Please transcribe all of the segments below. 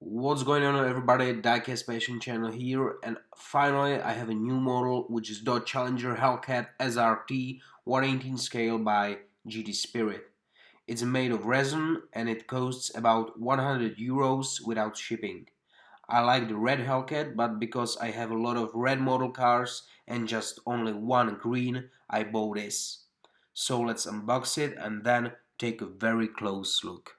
What's going on everybody, Diecast Passion channel here, and finally I have a new model which is Dodge Challenger HELLCAT SRT 1/18 scale by GT Spirit. It's made of resin and it costs about 100 euros without shipping. I like the red HELLCAT, but because I have a lot of red model cars and just only one green, I bought this. So let's unbox it and then take a very close look.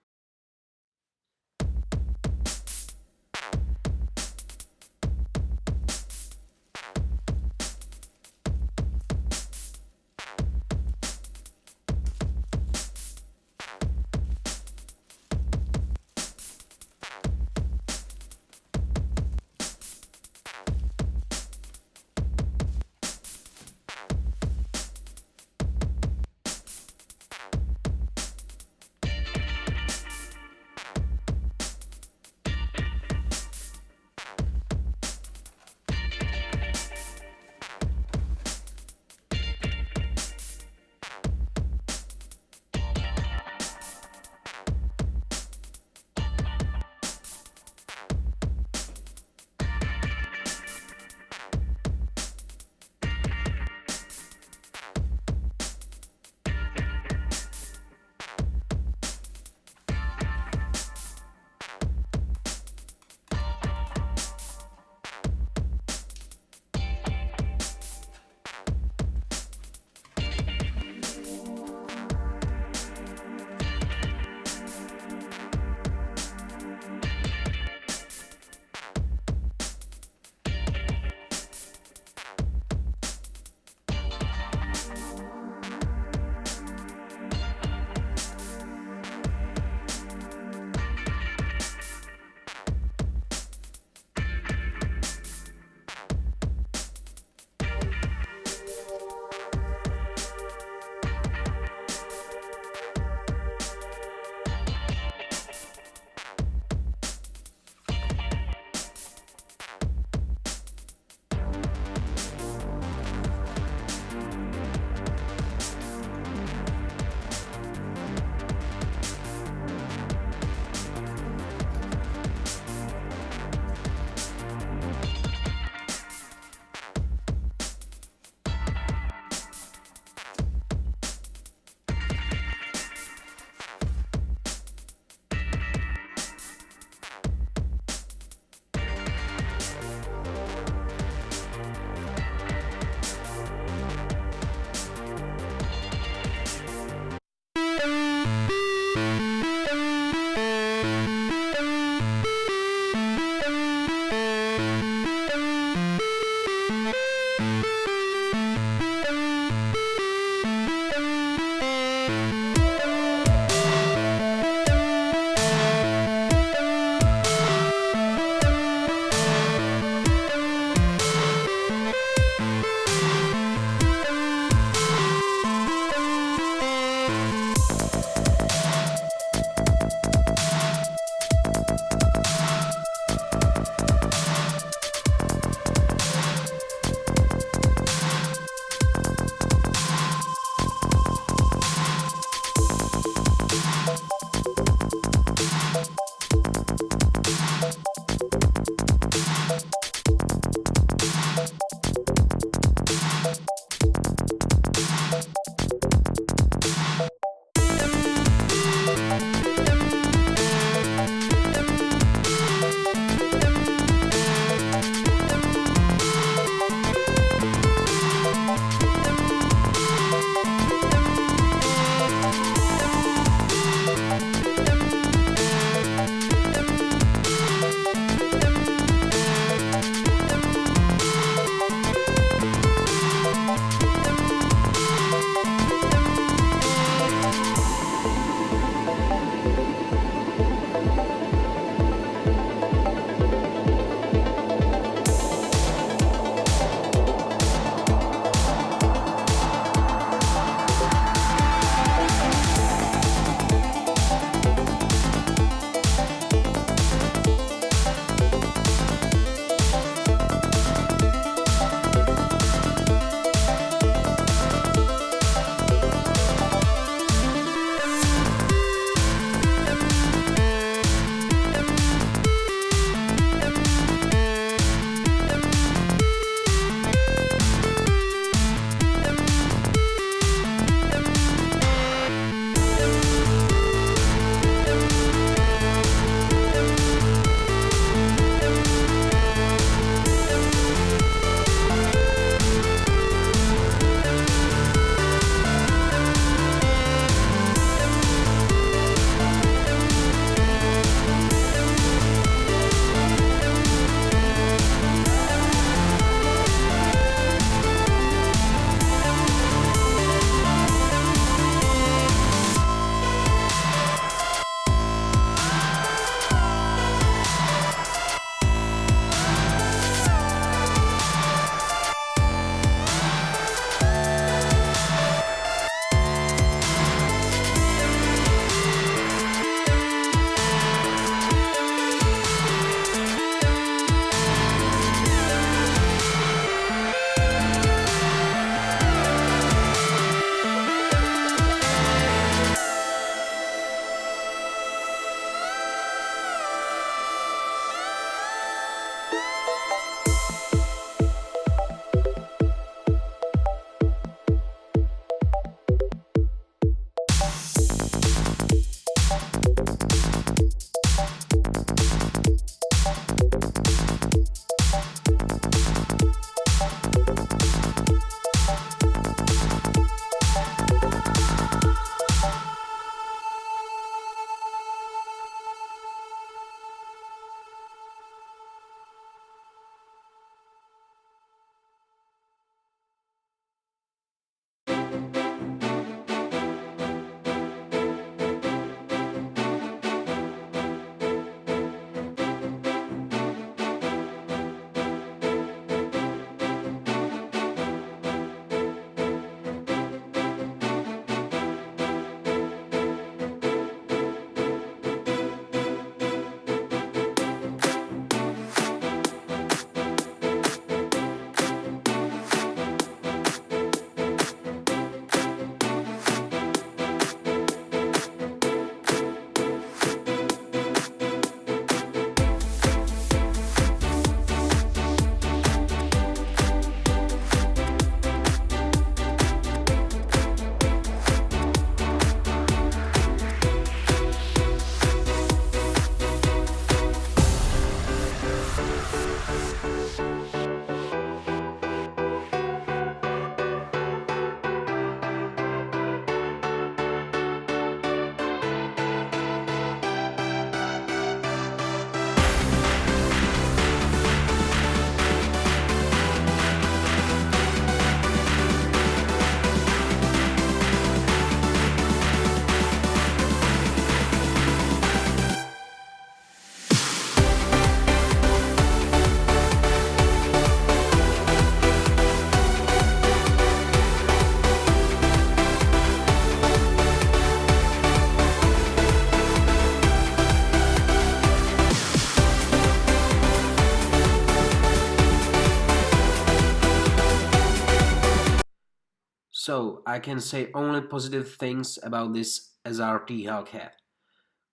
So I can say only positive things about this SRT Hellcat.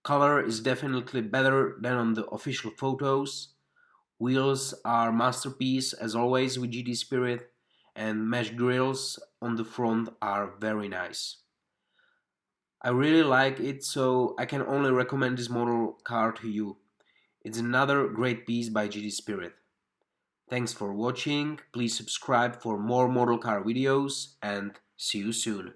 Color is definitely better than on the official photos. Wheels are masterpiece as always with GT Spirit, and mesh grills on the front are very nice. I really like it, so I can only recommend this model car to you. It's another great piece by GT Spirit. Thanks for watching, please subscribe for more model car videos and see you soon.